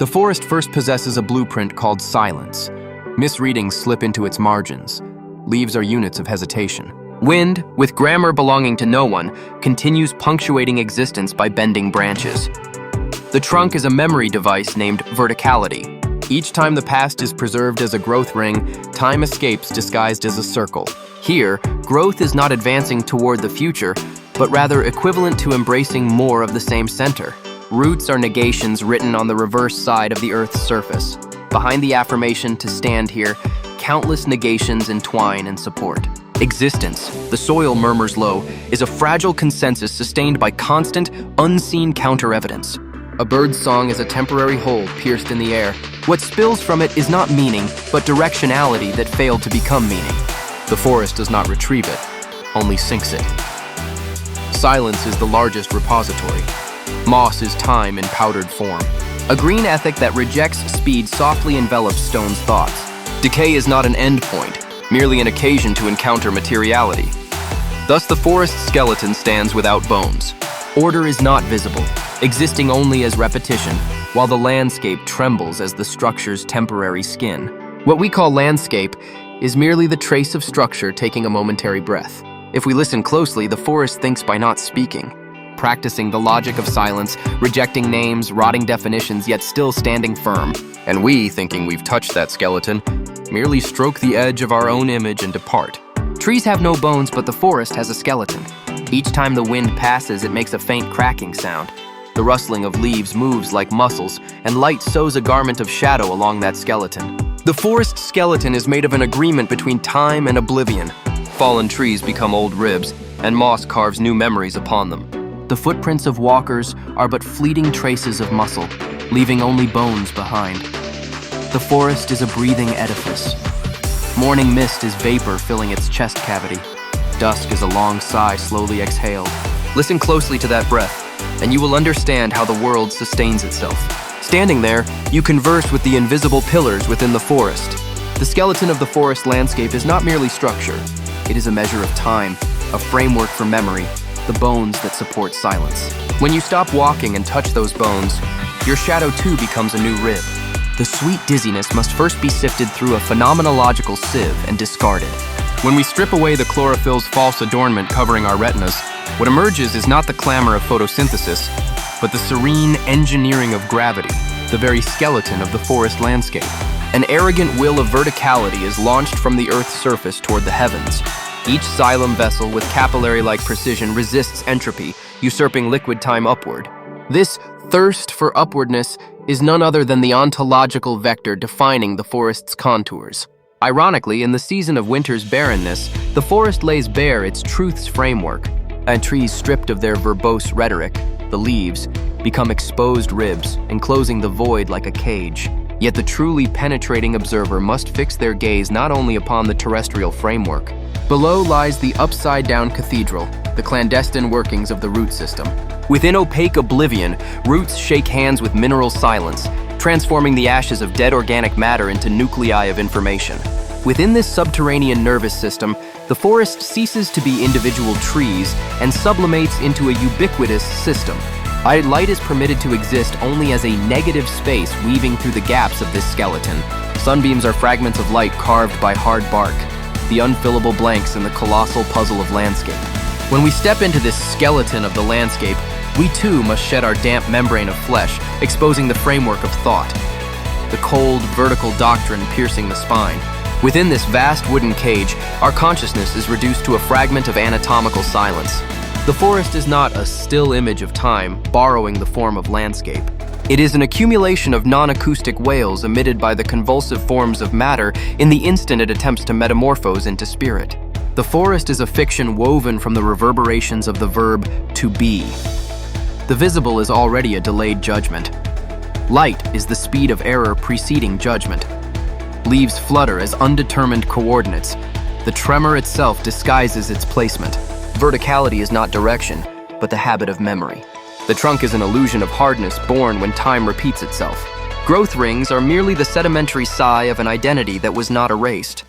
The forest first possesses a blueprint called silence. Misreadings slip into its margins. Leaves are units of hesitation. Wind, with grammar belonging to no one, continues punctuating existence by bending branches. The trunk is a memory device named verticality. Each time the past is preserved as a growth ring, time escapes disguised as a circle. Here, growth is not advancing toward the future, but rather equivalent to embracing more of the same center. Roots are negations written on the reverse side of the Earth's surface. Behind the affirmation to stand here, countless negations entwine and support. Existence, the soil murmurs low, is a fragile consensus sustained by constant, unseen counter-evidence. A bird's song is a temporary hole pierced in the air. What spills from it is not meaning, but directionality that failed to become meaning. The forest does not retrieve it, only sinks it. Silence is the largest repository. Moss is time in powdered form. A green ethic that rejects speed softly envelops stone's thoughts. Decay is not an end point, merely an occasion to encounter materiality. Thus the forest skeleton stands without bones. Order is not visible, existing only as repetition, while the landscape trembles as the structure's temporary skin. What we call landscape is merely the trace of structure taking a momentary breath. If we listen closely, the forest thinks by not speaking, practicing the logic of silence, rejecting names, rotting definitions, yet still standing firm. And we, thinking we've touched that skeleton, merely stroke the edge of our own image and depart. Trees have no bones, but the forest has a skeleton. Each time the wind passes, it makes a faint cracking sound. The rustling of leaves moves like muscles, and light sews a garment of shadow along that skeleton. The forest skeleton is made of an agreement between time and oblivion. Fallen trees become old ribs, and moss carves new memories upon them. The footprints of walkers are but fleeting traces of muscle, leaving only bones behind. The forest is a breathing edifice. Morning mist is vapor filling its chest cavity. Dusk is a long sigh slowly exhaled. Listen closely to that breath, and you will understand how the world sustains itself. Standing there, you converse with the invisible pillars within the forest. The skeleton of the forest landscape is not merely structure. It is a measure of time, a framework for memory, the bones that support silence. When you stop walking and touch those bones, your shadow too becomes a new rib. The sweet dizziness must first be sifted through a phenomenological sieve and discarded. When we strip away the chlorophyll's false adornment covering our retinas, what emerges is not the clamor of photosynthesis, but the serene engineering of gravity, the very skeleton of the forest landscape. An arrogant will of verticality is launched from the Earth's surface toward the heavens. Each xylem vessel with capillary-like precision resists entropy, usurping liquid time upward. This thirst for upwardness is none other than the ontological vector defining the forest's contours. Ironically, in the season of winter's barrenness, the forest lays bare its truth's framework, and trees stripped of their verbose rhetoric, the leaves, become exposed ribs, enclosing the void like a cage. Yet the truly penetrating observer must fix their gaze not only upon the terrestrial framework. Below lies the upside-down cathedral, the clandestine workings of the root system. Within opaque oblivion, roots shake hands with mineral silence, transforming the ashes of dead organic matter into nuclei of information. Within this subterranean nervous system, the forest ceases to be individual trees and sublimates into a ubiquitous system. Light is permitted to exist only as a negative space weaving through the gaps of this skeleton. Sunbeams are fragments of light carved by hard bark, the unfillable blanks in the colossal puzzle of landscape. When we step into this skeleton of the landscape, we too must shed our damp membrane of flesh, exposing the framework of thought. The cold, vertical doctrine piercing the spine. Within this vast wooden cage, our consciousness is reduced to a fragment of anatomical silence. The forest is not a still image of time, borrowing the form of landscape. It is an accumulation of non-acoustic wails emitted by the convulsive forms of matter in the instant it attempts to metamorphose into spirit. The forest is a fiction woven from the reverberations of the verb to be. The visible is already a delayed judgment. Light is the speed of error preceding judgment. Leaves flutter as undetermined coordinates. The tremor itself disguises its placement. Verticality is not direction, but the habit of memory. The trunk is an illusion of hardness born when time repeats itself. Growth rings are merely the sedimentary sigh of an identity that was not erased.